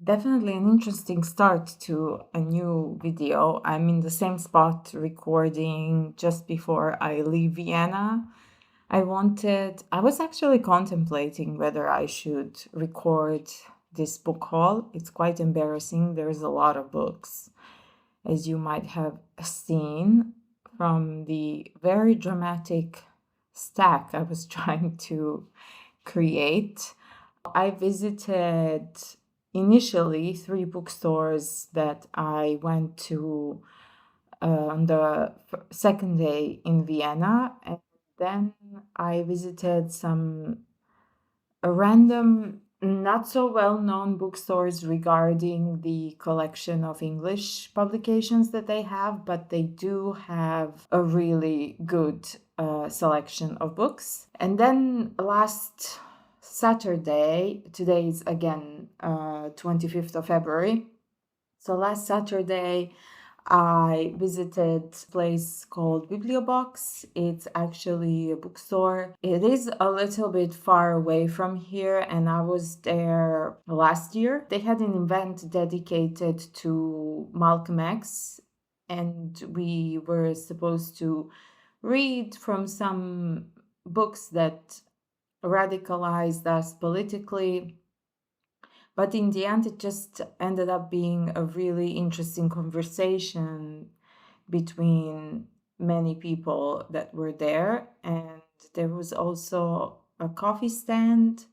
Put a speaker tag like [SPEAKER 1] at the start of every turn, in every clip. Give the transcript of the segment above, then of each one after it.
[SPEAKER 1] Definitely an interesting start to a new video. I'm in the same spot recording just before I leave Vienna. I was actually contemplating whether I should record this book haul. It's quite embarrassing. There's a lot of books, as you might have seen from the very dramatic stack I was trying to create. I visited initially three bookstores that I went to on the second day in Vienna, and then I visited some random, not so well known bookstores regarding the collection of English publications that they have, but they do have a really good selection of books. And then last Saturday, today is again 25th of February. So last Saturday, I visited a place called Bibliobox. It's actually a bookstore. It is a little bit far away from here, and I was there last year. They had an event dedicated to Malcolm X, and we were supposed to read from some books that radicalized us politically. But in the end, it just ended up being a really interesting conversation between many people that were there. And there was also a coffee stand.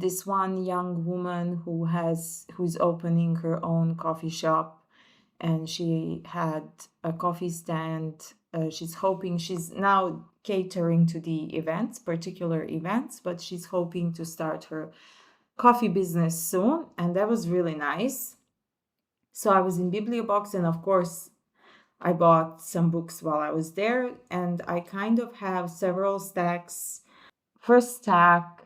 [SPEAKER 1] This one young woman who's opening her own coffee shop, and she had a coffee stand. She's now catering to the events, particular events, but she's hoping to start her coffee business soon, and that was really nice. So I was in Bibliobox, and of course, I bought some books while I was there, and I kind of have several stacks. First stack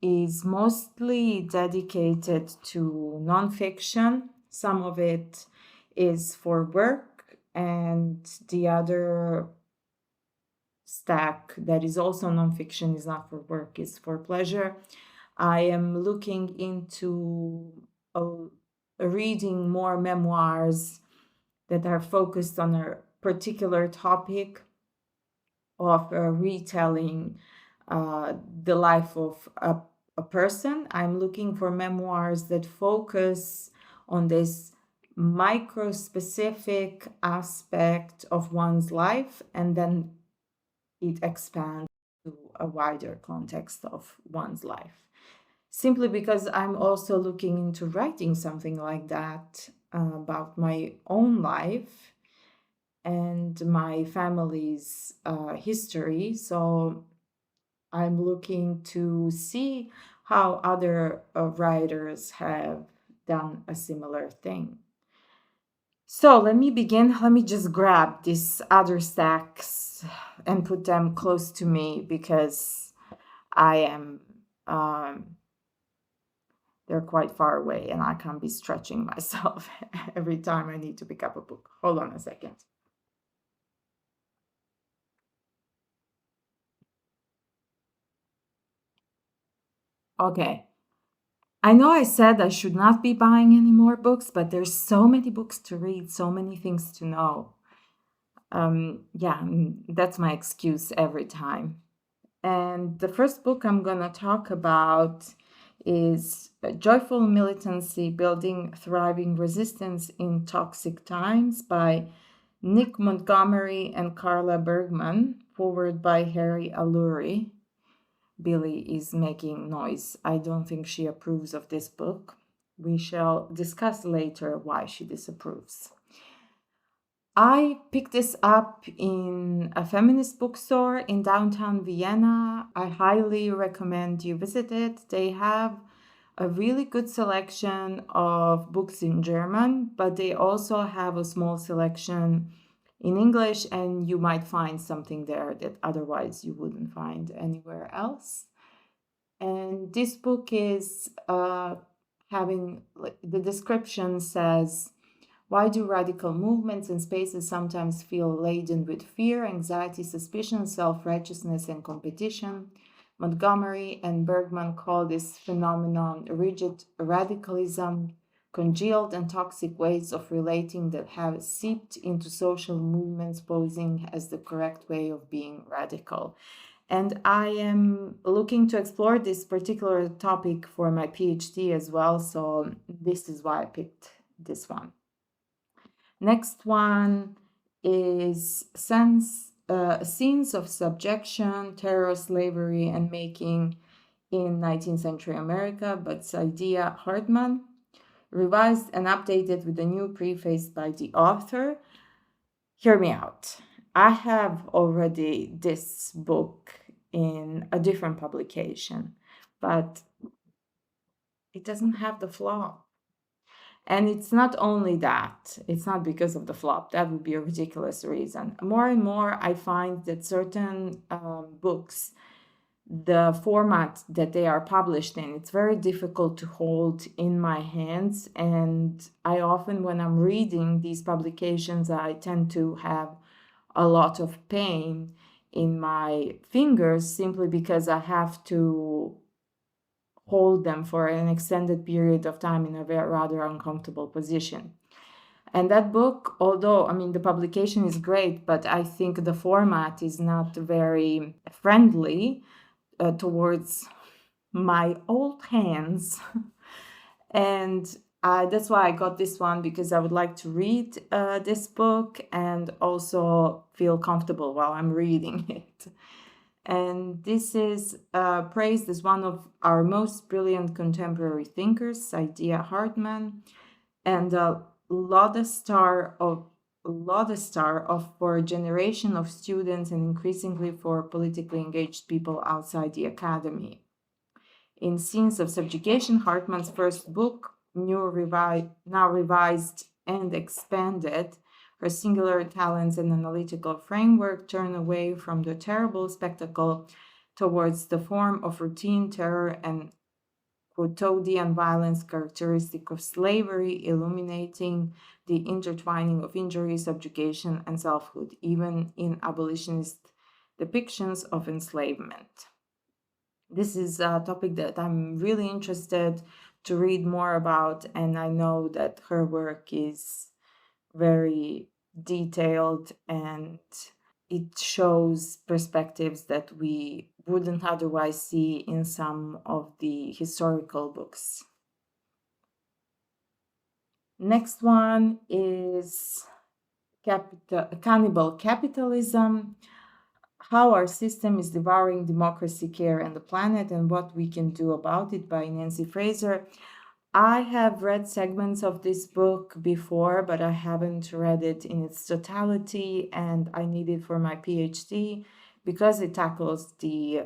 [SPEAKER 1] is mostly dedicated to nonfiction. Some of it is for work, and the other stack that is also nonfiction is not for work, it's for pleasure. I am looking into reading more memoirs that are focused on a particular topic of retelling the life of a person. I'm looking for memoirs that focus on this micro-specific aspect of one's life, and then it expands to a wider context of one's life. Simply because I'm also looking into writing something like that about my own life and my family's history. So I'm looking to see how other writers have done a similar thing. So let me begin. Let me just grab these other stacks and put them close to me because I am they're quite far away and I can't be stretching myself every time I need to pick up a book. Hold on a second. Okay. I know I said I should not be buying any more books, but there's so many books to read, so many things to know. That's my excuse every time. And the first book I'm going to talk about is Joyful Militancy, Building Thriving Resistance in Toxic Times by Nick Montgomery and Carla Bergman, forward by Harry Alluri. Billy is making noise. I don't think she approves of this book. We shall discuss later why she disapproves. I picked this up in a feminist bookstore in downtown Vienna. I highly recommend you visit it. They have a really good selection of books in German, but they also have a small selection in English, and you might find something there that otherwise you wouldn't find anywhere else. And this book is having, the description says, why do radical movements and spaces sometimes feel laden with fear, anxiety, suspicion, self-righteousness, and competition? Montgomery and Bergman call this phenomenon rigid radicalism, congealed and toxic ways of relating that have seeped into social movements, posing as the correct way of being radical. And I am looking to explore this particular topic for my PhD as well, so this is why I picked this one. Next one is Scenes of Subjection, Terror, Slavery, and Making in 19th Century America by Saidiya Hartman, revised and updated with a new preface by the author. Hear me out. I have already this book in a different publication, but it doesn't have the flop. And it's not only that, it's not because of the flop. That would be a ridiculous reason. More and more, I find that certain books, the format that they are published in, it's very difficult to hold in my hands. And I often, when I'm reading these publications, I tend to have a lot of pain in my fingers simply because I have to hold them for an extended period of time in a very rather uncomfortable position. And that book, although, I mean, the publication is great, but I think the format is not very friendly towards my old hands. And that's why I got this one, because I would like to read this book and also feel comfortable while I'm reading it. And this is praised as one of our most brilliant contemporary thinkers, Saidiya Hartman, and a lodestar of for a generation of students and increasingly for politically engaged people outside the academy. In Scenes of Subjugation, Hartman's first book, now revised and expanded, her singular talents and analytical framework turn away from the terrible spectacle towards the form of routine terror and quotidian violence characteristic of slavery, illuminating the intertwining of injury, subjugation, and selfhood, even in abolitionist depictions of enslavement. This is a topic that I'm really interested to read more about, and I know that her work is very detailed and it shows perspectives that we wouldn't otherwise see in some of the historical books. Next one is Cannibal Capitalism, How Our System is Devouring Democracy, Care, and the Planet, and What We Can Do About It by Nancy Fraser. I have read segments of this book before, but I haven't read it in its totality, and I need it for my PhD because it tackles the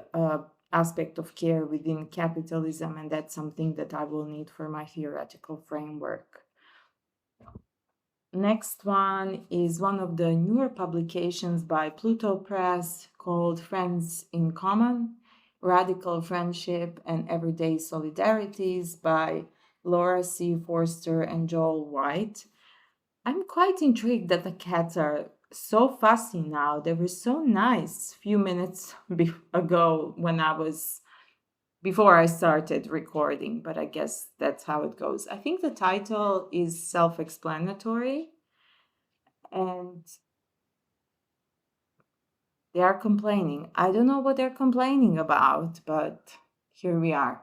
[SPEAKER 1] aspect of care within capitalism, and that's something that I will need for my theoretical framework. Next one is one of the newer publications by Pluto Press called Friends in Common, Radical Friendship and Everyday Solidarities by Laura C. Forster and Joel White. I'm quite intrigued that the cats are so fussy now. They were so nice a few minutes ago before I started recording, but I guess that's how it goes. I think the title is self-explanatory, and they are complaining. I don't know what they're complaining about, but here we are.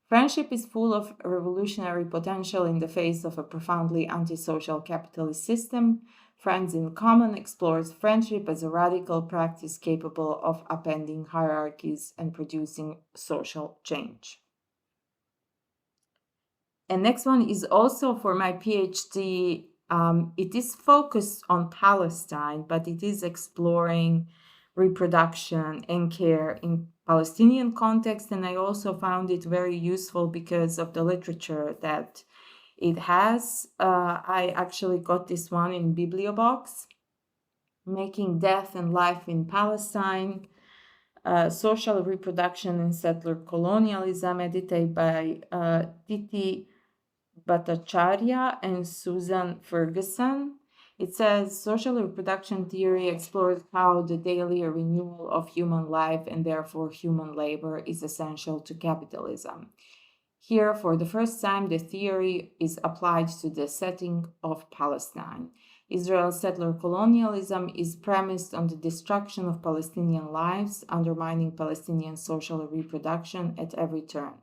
[SPEAKER 1] Friendship is full of revolutionary potential in the face of a profoundly antisocial capitalist system. Friends in Common explores friendship as a radical practice capable of upending hierarchies and producing social change. And next one is also for my PhD. It is focused on Palestine, but it is exploring reproduction and care in Palestinian context. And I also found it very useful because of the literature that it has. I actually got this one in Bibliobox, Making Death and Life in Palestine, Social Reproduction and Settler Colonialism, edited by Titi Bhattacharya and Susan Ferguson. It says social reproduction theory explores how the daily renewal of human life and therefore human labor is essential to capitalism. Here, for the first time, the theory is applied to the setting of Palestine. Israel's settler colonialism is premised on the destruction of Palestinian lives, undermining Palestinian social reproduction at every turn.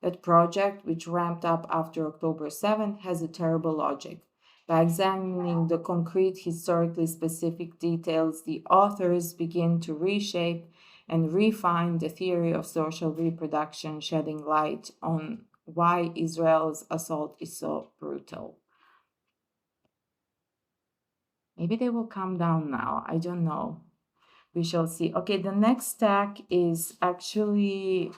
[SPEAKER 1] That project, which ramped up after October 7, has a terrible logic. By examining the concrete, historically specific details, the authors begin to reshape and refine the theory of social reproduction, shedding light on why Israel's assault is so brutal. Maybe they will calm down now. I don't know. We shall see. Okay, the next stack is actually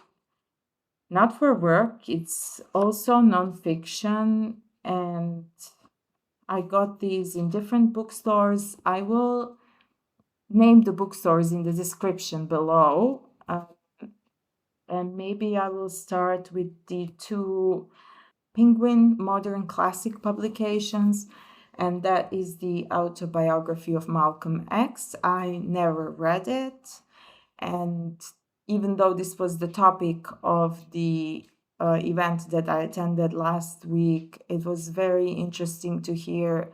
[SPEAKER 1] not for work, it's also nonfiction, and I got these in different bookstores. I will name the bookstores in the description below. And maybe I will start with the two Penguin Modern Classic publications, and that is the autobiography of Malcolm X. I never read it, and even though this was the topic of the event that I attended last week, it was very interesting to hear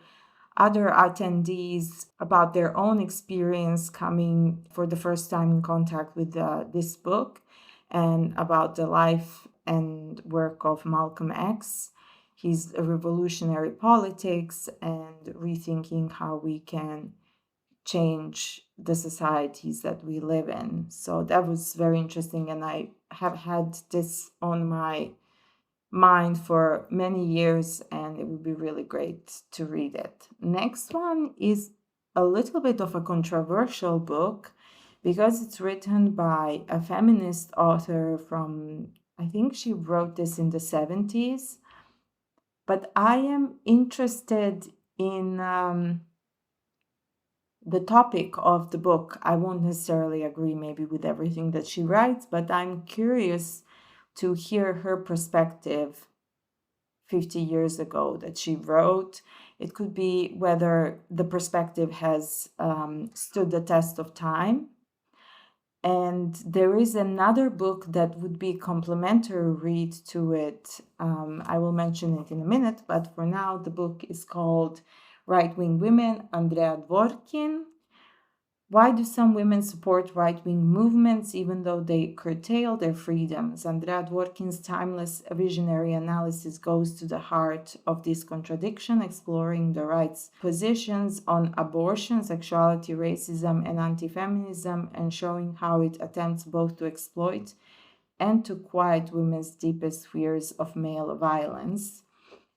[SPEAKER 1] other attendees about their own experience coming for the first time in contact with this book and about the life and work of Malcolm X, his revolutionary politics, and rethinking how we can change the societies that we live in. So that was very interesting, and I have had this on my mind for many years, and it would be really great to read it. Next one is a little bit of a controversial book because it's written by a feminist author from, I think she wrote this in the 70s, but I am interested in the topic of the book. I won't necessarily agree maybe with everything that she writes, but I'm curious to hear her perspective 50 years ago that she wrote. It could be whether the perspective has stood the test of time. And there is another book that would be complementary read to it. I will mention it in a minute, but for now, the book is called Right-Wing Women, Andrea Dworkin. Why do some women support right-wing movements even though they curtail their freedoms? Andrea Dworkin's timeless visionary analysis goes to the heart of this contradiction, exploring the right's positions on abortion, sexuality, racism, and anti-feminism, and showing how it attempts both to exploit and to quiet women's deepest fears of male violence.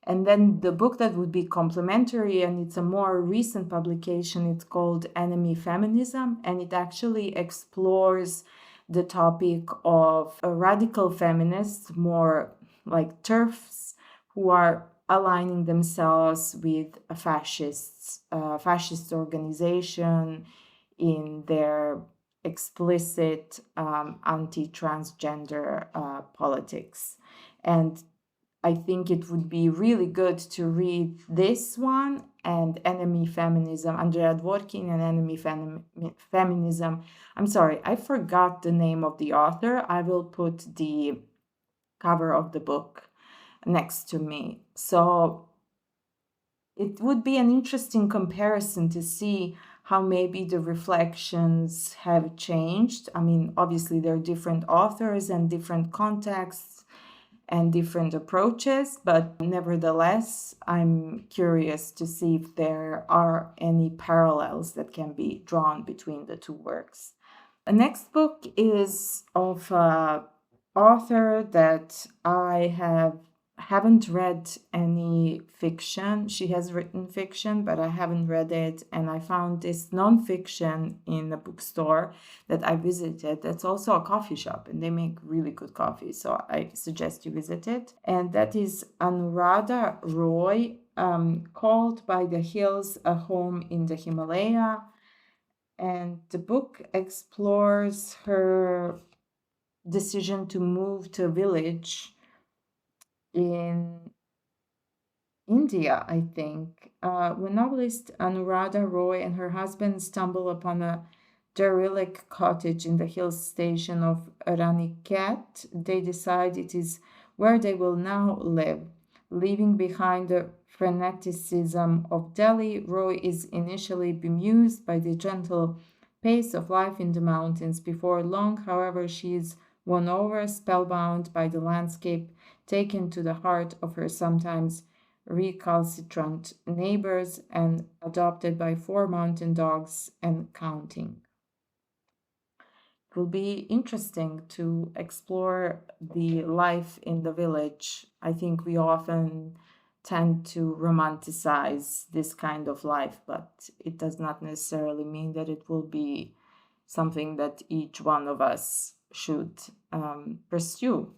[SPEAKER 1] And then the book that would be complementary, and it's a more recent publication, it's called Enemy Feminism, and it actually explores the topic of radical feminists, more like TERFs, who are aligning themselves with a fascist organization in their explicit anti-transgender politics. And I think it would be really good to read this one and Enemy Feminism, Andrea Dworkin and Enemy Feminism. I'm sorry, I forgot the name of the author. I will put the cover of the book next to me. So it would be an interesting comparison to see how maybe the reflections have changed. I mean, obviously, there are different authors and different contexts and different approaches, but nevertheless, I'm curious to see if there are any parallels that can be drawn between the two works. The next book is of an author that I haven't read any fiction. She has written fiction, but I haven't read it. And I found this nonfiction in a bookstore that I visited. That's also a coffee shop, and they make really good coffee. So I suggest you visit it. And that is Anuradha Roy, Called by the Hills, A Home in the Himalaya. And the book explores her decision to move to a village in India, I think. When novelist Anuradha Roy and her husband stumble upon a derelict cottage in the hill station of Raniket, they decide it is where they will now live. Leaving behind the freneticism of Delhi, Roy is initially bemused by the gentle pace of life in the mountains. Before long, however, she is won over, spellbound by the landscape, taken to the heart of her sometimes recalcitrant neighbors, and adopted by four mountain dogs and counting. It will be interesting to explore the life in the village. I think we often tend to romanticize this kind of life, but it does not necessarily mean that it will be something that each one of us should pursue.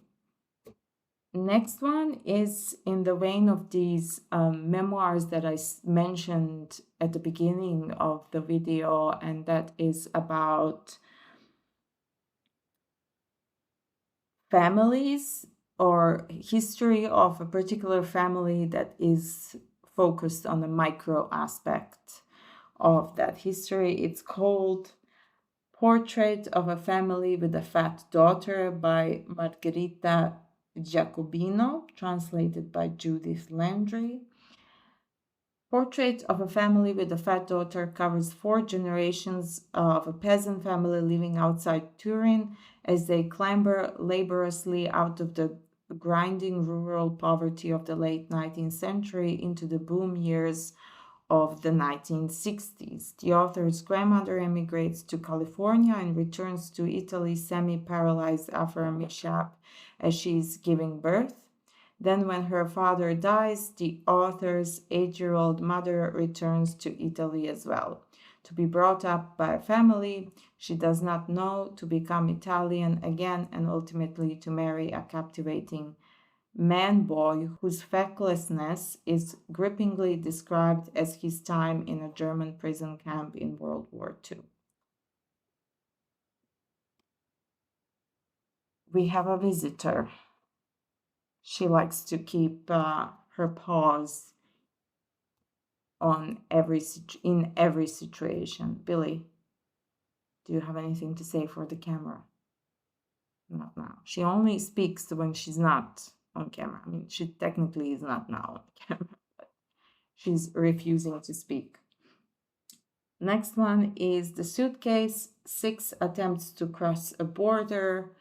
[SPEAKER 1] Next one is in the vein of these memoirs that I mentioned at the beginning of the video, and that is about families or history of a particular family that is focused on the micro aspect of that history. It's called Portrait of a Family with a Fat Daughter by Margherita Giacobino, translated by Judith Landry. Portrait of a Family with a Fat Daughter covers four generations of a peasant family living outside Turin as they clamber laboriously out of the grinding rural poverty of the late 19th century into the boom years of the 1960s. The author's grandmother emigrates to California and returns to Italy semi-paralyzed after a mishap as she is giving birth. Then, when her father dies, the author's 8-year-old mother returns to Italy as well. To be brought up by a family she does not know, to become Italian again, and ultimately to marry a captivating man boy whose fecklessness is grippingly described as his time in a German prison camp in World War II. We have a visitor. She likes to keep her paws on in every situation. Billy, do you have anything to say for the camera? Not now. She only speaks when she's not on camera. I mean, she technically is not now on camera, but she's refusing to speak. Next one is The Suitcase, 6 Attempts to Cross a Border.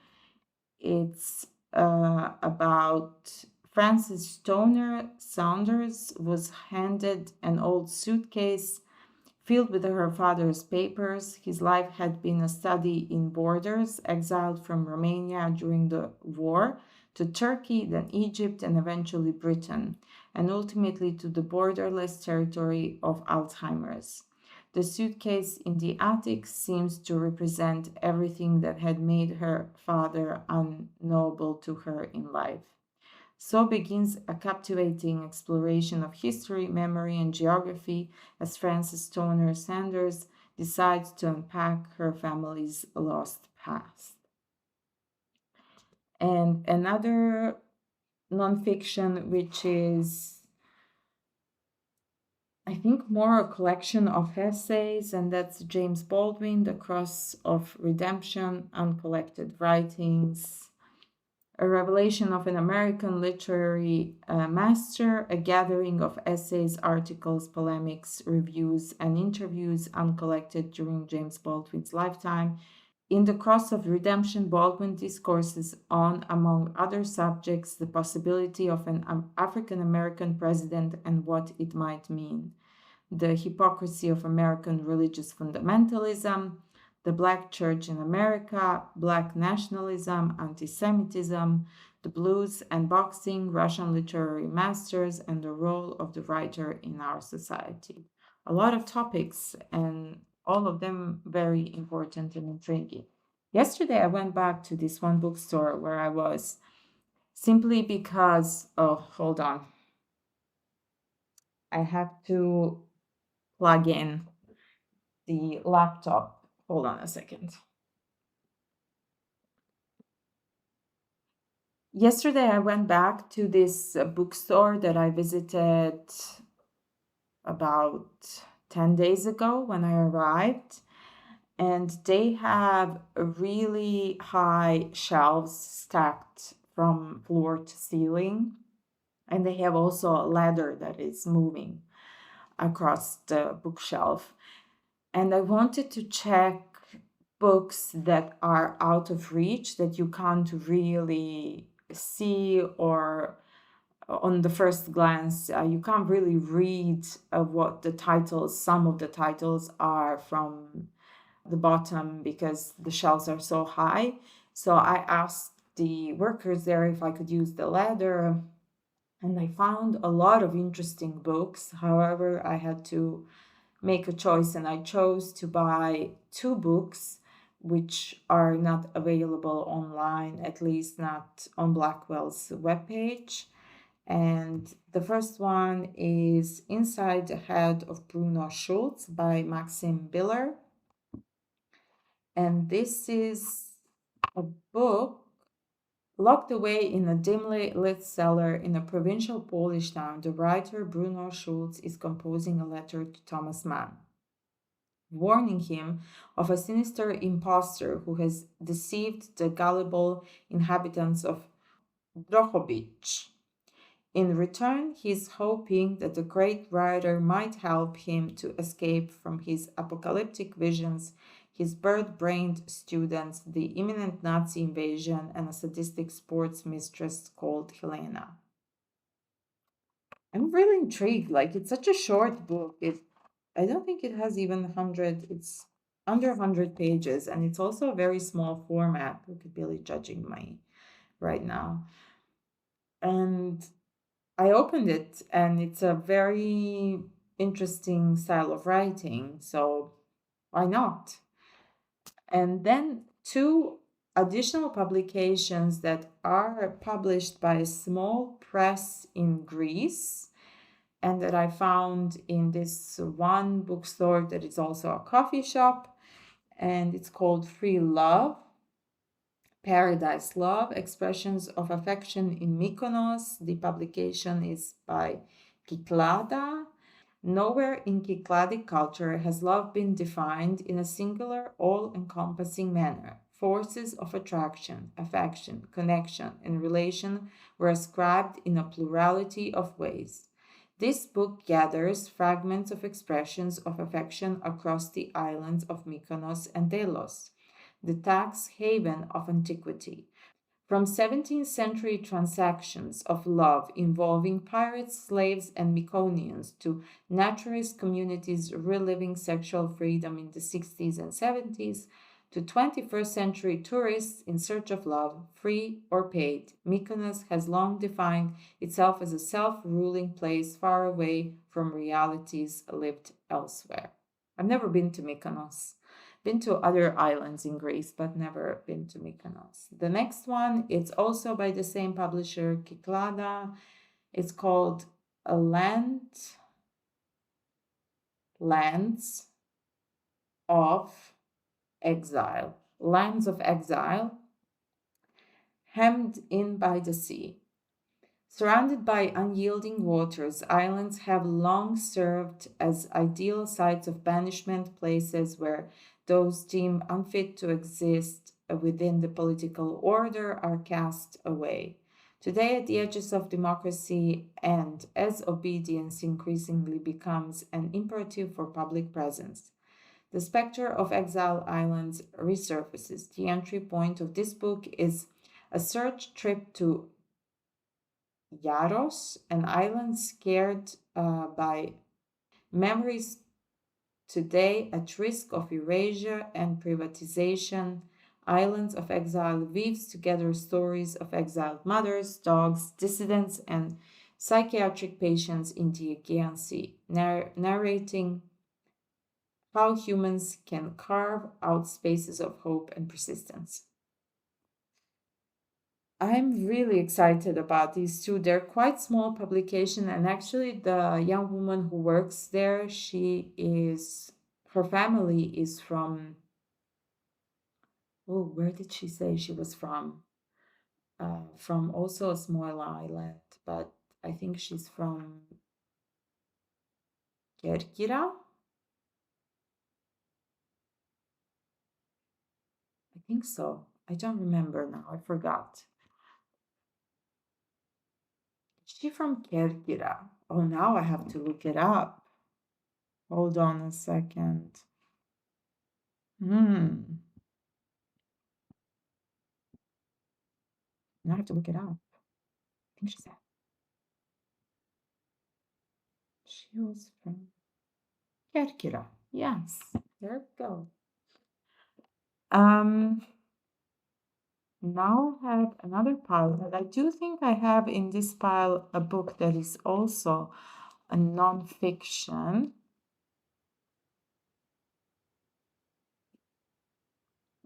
[SPEAKER 1] It's about Frances Stoner Saunders was handed an old suitcase filled with her father's papers. His life had been a study in borders, exiled from Romania during the war to Turkey, then Egypt, and eventually Britain, and ultimately to the borderless territory of Alzheimer's. The suitcase in the attic seems to represent everything that had made her father unknowable to her in life. So begins a captivating exploration of history, memory, and geography as Frances Stoner Sanders decides to unpack her family's lost past. And another nonfiction, which is, I think, more a collection of essays, and that's James Baldwin, The Cross of Redemption, Uncollected Writings. A revelation of an American literary master, a gathering of essays, articles, polemics, reviews, and interviews uncollected during James Baldwin's lifetime. In The Cross of Redemption, Baldwin discourses on, among other subjects, the possibility of an African American president and what it might mean, the hypocrisy of American religious fundamentalism, the Black Church in America, Black nationalism, anti Semitism, the blues and boxing, Russian literary masters, and the role of the writer in our society. A lot of topics, and all of them very important and intriguing. Yesterday, I went back to this one bookstore where I was simply because, oh, hold on. I have to plug in the laptop. Hold on a second. Yesterday, I went back to this bookstore that I visited about 10 days ago when I arrived. And they have really high shelves stacked from floor to ceiling. And they have also a ladder that is moving across the bookshelf. And I wanted to check books that are out of reach that you can't really see, or on the first glance you can't really read what the titles, some of the titles are from the bottom because the shelves are so high. So I asked the workers there if I could use the ladder, and I found a lot of interesting books. However, I had to make a choice, and I chose to buy two books which are not available online, at least not on Blackwell's webpage. And the first one is Inside the Head of Bruno Schulz by Maxim Biller. And this is a book locked away in a dimly lit cellar in a provincial Polish town. The writer Bruno Schulz is composing a letter to Thomas Mann, warning him of a sinister impostor who has deceived the gullible inhabitants of Drohobych. In return, he is hoping that the great writer might help him to escape from his apocalyptic visions, his bird brained students, the imminent Nazi invasion, and a sadistic sports mistress called Helena. I'm really intrigued. Like, it's such a short book. I don't think it has even 100, it's under 100 pages, and it's also a very small format. Look at Billy judging me right now. And I opened it, and it's a very interesting style of writing, so why not? And then two additional publications that are published by a small press in Greece and that I found in this one bookstore that is also a coffee shop, and it's called Free Love, Paradise Love, Expressions of Affection in Mykonos. The publication is by Kiklada. Nowhere in Kikladic culture has love been defined in a singular, all-encompassing manner. Forces of attraction, affection, connection, and relation were ascribed in a plurality of ways. This book gathers fragments of expressions of affection across the islands of Mykonos and Delos, the tax haven of antiquity. From 17th century transactions of love involving pirates, slaves, and Myconians to naturalist communities reliving sexual freedom in the 60s and 70s to 21st century tourists in search of love, free or paid, Mykonos has long defined itself as a self-ruling place far away from realities lived elsewhere. I've never been to Mykonos. Been to other islands in Greece, but never been to Mykonos. The next one, it's also by the same publisher, Kiklada. It's called A Lands of Exile. Lands of Exile, hemmed in by the sea. Surrounded by unyielding waters, islands have long served as ideal sites of banishment, places where those deemed unfit to exist within the political order are cast away. Today, at the edges of democracy, and as obedience increasingly becomes an imperative for public presence, the specter of exile islands resurfaces. The entry point of this book is a search trip to Yaros, an island scared by memories today at risk of erasure and privatization. Islands of Exile weaves together stories of exiled mothers, dogs, dissidents, and psychiatric patients in the Aegean Sea, narrating how humans can carve out spaces of hope and persistence. I'm really excited about these two. They're quite small publication, and actually the young woman who works there, her family is from, oh, where did she say she was from? from also a small island, but I think she's from Kerkira. I think so. I don't remember now. I forgot. Is she from Kerkira? Oh, now I have to look it up. Hold on a second. Hmm. Now I have to look it up. I think she said she was from Kerkira. Yes. There we go. Um, Now I have another pile, but I do think I have in this pile a book that is also a nonfiction.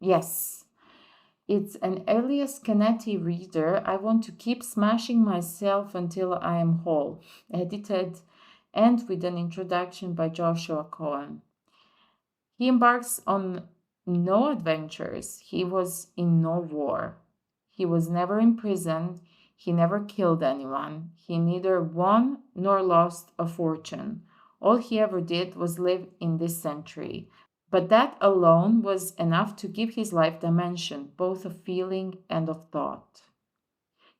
[SPEAKER 1] Yes, it's an Elias Canetti reader. I want to keep smashing myself until I am whole. Edited and with an introduction by Joshua Cohen. He embarks on no adventures. He was in no war. He was never imprisoned. He never killed anyone. He neither won nor lost a fortune. All he ever did was live in this century. But that alone was enough to give his life dimension, both of feeling and of thought.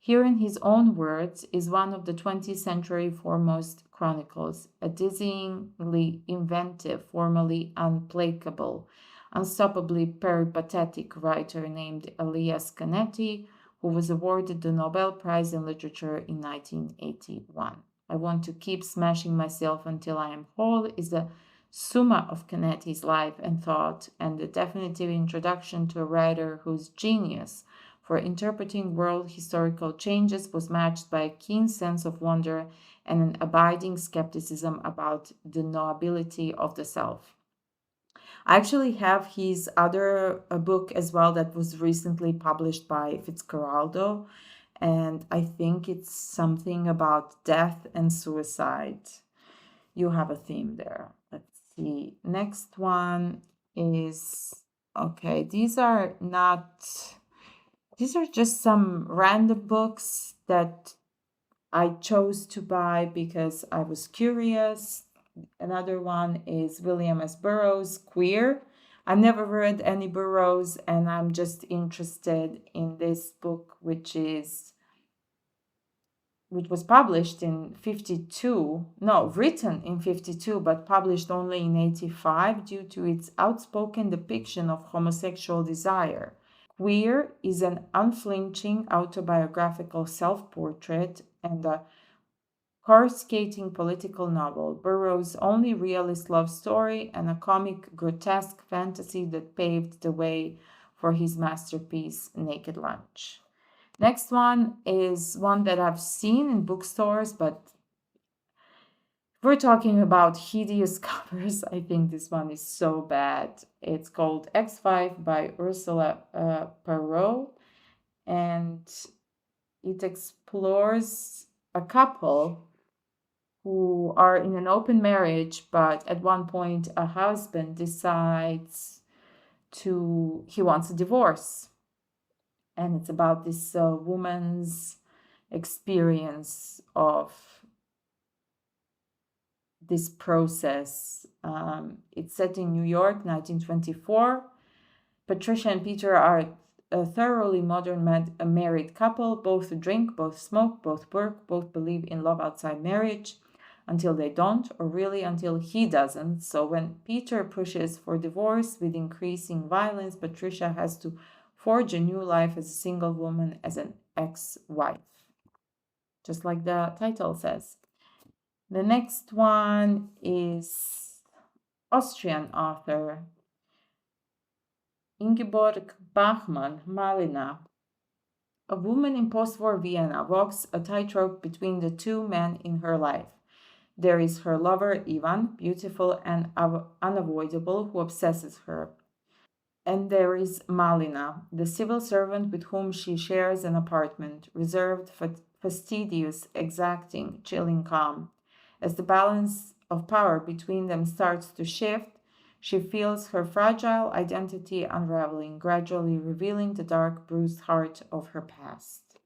[SPEAKER 1] Here, in his own words, is one of the 20th century foremost chronicles, a dizzyingly inventive, formally unplacable, unstoppably peripatetic writer named Elias Canetti, who was awarded the Nobel Prize in Literature in 1981. I want to keep smashing myself until I am whole is the summa of Canetti's life and thought, and the definitive introduction to a writer whose genius for interpreting world historical changes was matched by a keen sense of wonder and an abiding skepticism about the knowability of the self. I actually have his other book as well that was recently published by Fitzcarraldo, and I think it's something about death and suicide. You have a theme there. Let's see. Next one is okay, these are just some random books that I chose to buy because I was curious. Another one is William S. Burroughs, Queer. I've never read any Burroughs, and I'm just interested in this book, which was published in 52, no, written in 52, but published only in 85 due to its outspoken depiction of homosexual desire. Queer is an unflinching autobiographical self-portrait and a coruscating political novel, Burroughs' only realist love story, and a comic, grotesque fantasy that paved the way for his masterpiece, Naked Lunch. Next one is one that I've seen in bookstores, but if we're talking about hideous covers, I think this one is so bad. It's called X5 by Ursula Perot, and it explores a couple who are in an open marriage, but at one point a husband decides he wants a divorce. And it's about this woman's experience of this process. It's set in New York, 1924. Patricia and Peter are a thoroughly modern married couple. Both drink, both smoke, both work, both believe in love outside marriage until they don't, or really until he doesn't. So when Peter pushes for divorce with increasing violence, Patricia has to forge a new life as a single woman, as an ex-wife, just like the title says. The next one is Austrian author Ingeborg Bachmann, Malina. A woman in post-war Vienna walks a tightrope between the two men in her life. There is her lover, Ivan, beautiful and unavoidable, who obsesses her. And there is Malina, the civil servant with whom she shares an apartment, reserved, fastidious, exacting, chilling calm. As the balance of power between them starts to shift, she feels her fragile identity unraveling, gradually revealing the dark, bruised heart of her past.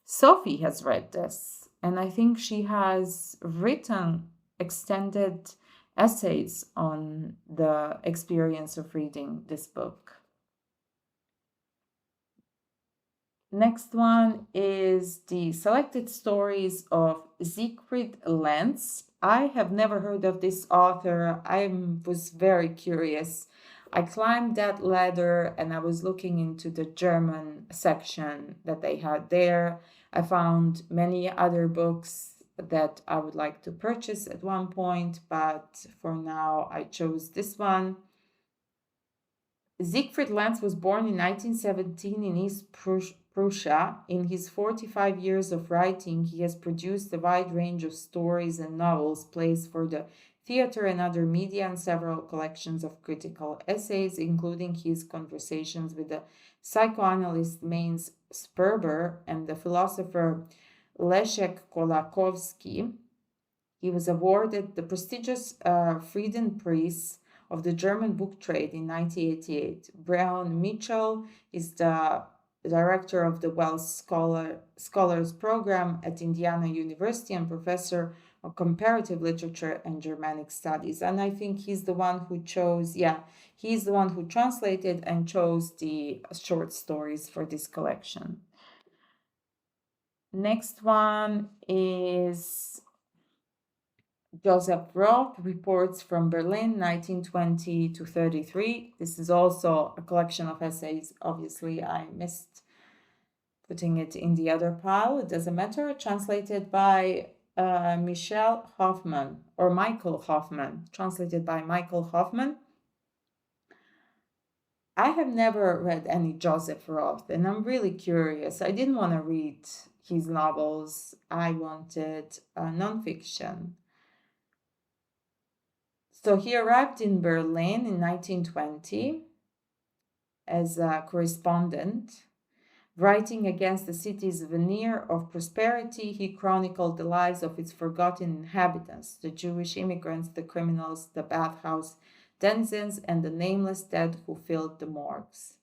[SPEAKER 1] Sophie has read this, and I think she has written extended essays on the experience of reading this book. Next one is the selected stories of Siegfried Lenz. I have never heard of this author. I was very curious. I climbed that ladder and I was looking into the German section that they had there. I found many other books that I would like to purchase at one point, but for now I chose this one. Siegfried Lenz was born in 1917 in East Prussia. In his 45 years of writing, he has produced a wide range of stories and novels, plays for the theater and other media, and several collections of critical essays, including his conversations with the psychoanalyst Mainz Sperber and the philosopher Leszek Kolakowski. He was awarded the prestigious Friedenpreis of the German book trade in 1988. Braun Mitchell is the director of the Wells Scholars Program at Indiana University and professor of comparative literature and Germanic studies. And I think he's the one who he's the one who translated and chose the short stories for this collection. Next one is Joseph Roth, Reports from Berlin, 1920 to 33. This is also a collection of essays. Obviously, I missed putting it in the other pile. It doesn't matter. Translated by Michael Hoffman, translated by Michael Hoffman. I have never read any Joseph Roth, and I'm really curious. I didn't want to read his novels. I wanted nonfiction. So he arrived in Berlin in 1920 as a correspondent. Writing against the city's veneer of prosperity, he chronicled the lives of its forgotten inhabitants, the Jewish immigrants, the criminals, the bathhouse denizens, and the nameless dead who filled the morgues.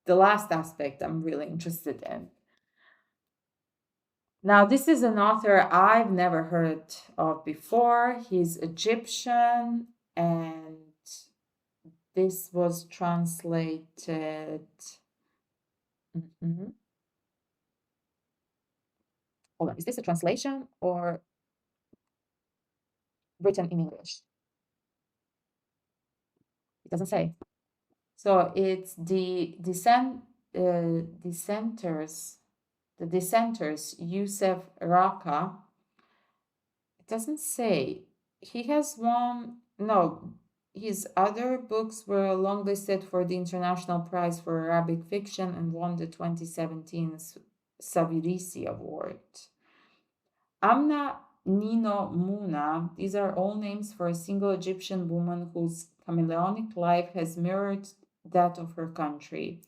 [SPEAKER 1] The last aspect I'm really interested in. Now, this is an author I've never heard of before. He's Egyptian, and this was translated. Hold on, is this a translation or written in English? It doesn't say. So it's the dissenters, Yusef Raka. It doesn't say. He has one, no, his other books were longlisted for the International Prize for Arabic Fiction and won the 2017 Savirisi Award. Amna Nino Muna, these are all names for a single Egyptian woman whose chameleonic life has mirrored that of her country.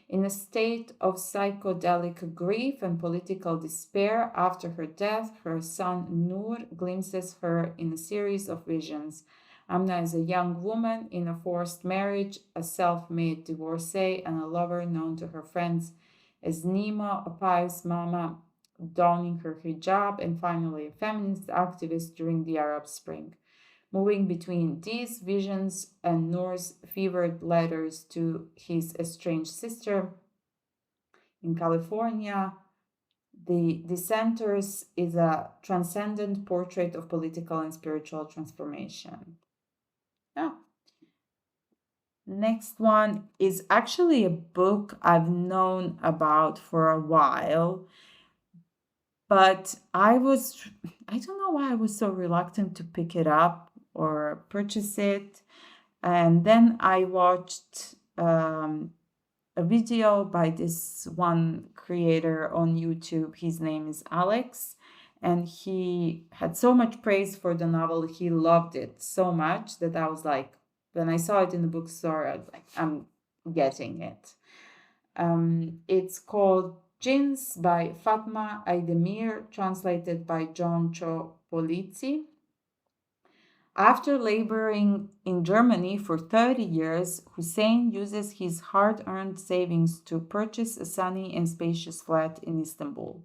[SPEAKER 1] In a state of psychedelic grief and political despair after her death, her son Nur glimpses her in a series of visions. Amna is a young woman in a forced marriage, a self-made divorcee, and a lover known to her friends as Nima, a pious mama, donning her hijab, and finally a feminist activist during the Arab Spring. Moving between these visions and Noor's fevered letters to his estranged sister in California, The Dissenters is a transcendent portrait of political and spiritual transformation. Oh. Next one is actually a book I've known about for a while, but I don't know why I was so reluctant to pick it up or purchase it. And then I watched a video by this one creator on YouTube. His name is Alex, and he had so much praise for the novel. He loved it so much that I was like, when I saw it in the bookstore, I was like, I'm getting it. It's called Jins by Fatma Aydemir, translated by John Cho Polizzi. After laboring in Germany for 30 years, Hussein uses his hard-earned savings to purchase a sunny and spacious flat in Istanbul.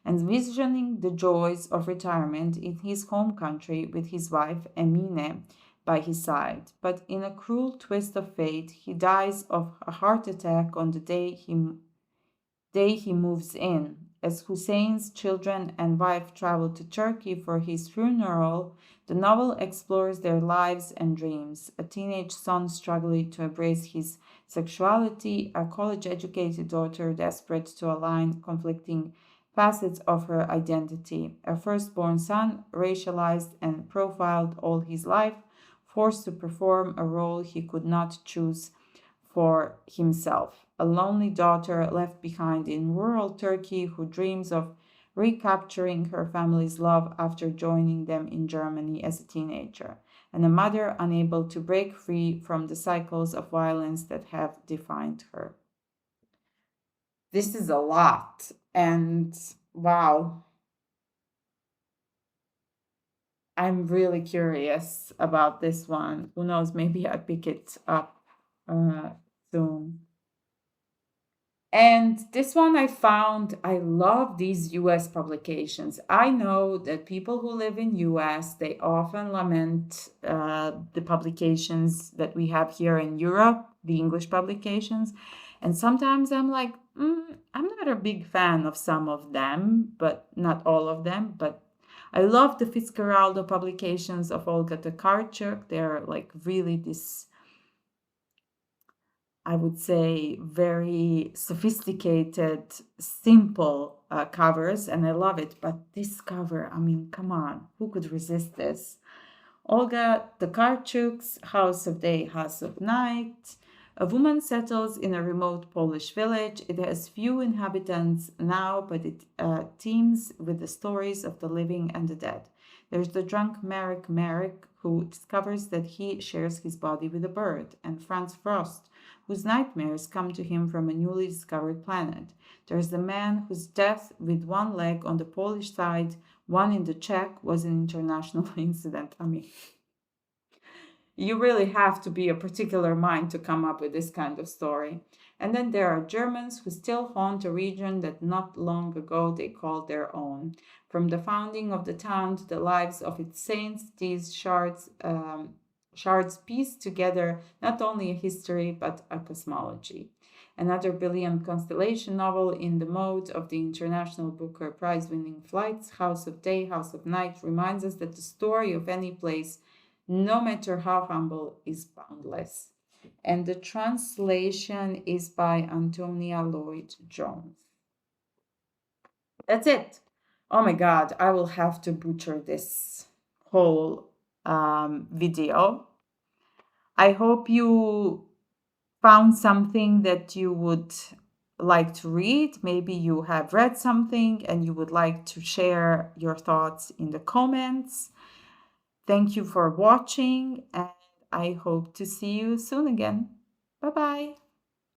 [SPEAKER 1] envisioning the joys of retirement in his home country with his wife Emine by his side. But in a cruel twist of fate, he dies of a heart attack on the day he moves in. As Hussein's children and wife travel to Turkey for his funeral, the novel explores their lives and dreams. A teenage son struggling to embrace his sexuality, a college-educated daughter desperate to align conflicting facets of her identity, a firstborn son racialized and profiled all his life, forced to perform a role he could not choose for himself, a lonely daughter left behind in rural Turkey who dreams of recapturing her family's love after joining them in Germany as a teenager, and a mother unable to break free from the cycles of violence that have defined her. This is a lot, and wow, I'm really curious about this one. Who knows, maybe I pick it up soon. And this one I found, I love these US publications. I know that people who live in US, they often lament the publications that we have here in Europe, the English publications. And sometimes I'm like, I'm not a big fan of some of them, but not all of them. But I love the Fitzcarraldo publications of Olga Tokarczuk. They're like really this, I would say, very sophisticated, simple covers, and I love it. But this cover, I mean, come on, who could resist this? Olga Tokarczuk's House of Day, House of Night. A woman settles in a remote Polish village. It has few inhabitants now, but it teems with the stories of the living and the dead. There's the drunk Marek, who discovers that he shares his body with a bird, and Franz Frost, whose nightmares come to him from a newly discovered planet. There's the man whose death with one leg on the Polish side, one in the Czech, was an international incident. I mean, you really have to be a particular mind to come up with this kind of story. And then there are Germans who still haunt a region that not long ago they called their own. From the founding of the town to the lives of its saints, these shards piece together not only a history but a cosmology. Another brilliant constellation novel in the mode of the International Booker Prize winning flights, House of Day, House of Night, reminds us that the story of any place, no matter how humble, is boundless. And the translation is by Antonia Lloyd Jones. That's it. Oh my God, I will have to butcher this whole video. I hope you found something that you would like to read. Maybe you have read something and you would like to share your thoughts in the comments. Thank you for watching, and I hope to see you soon again. Bye-bye.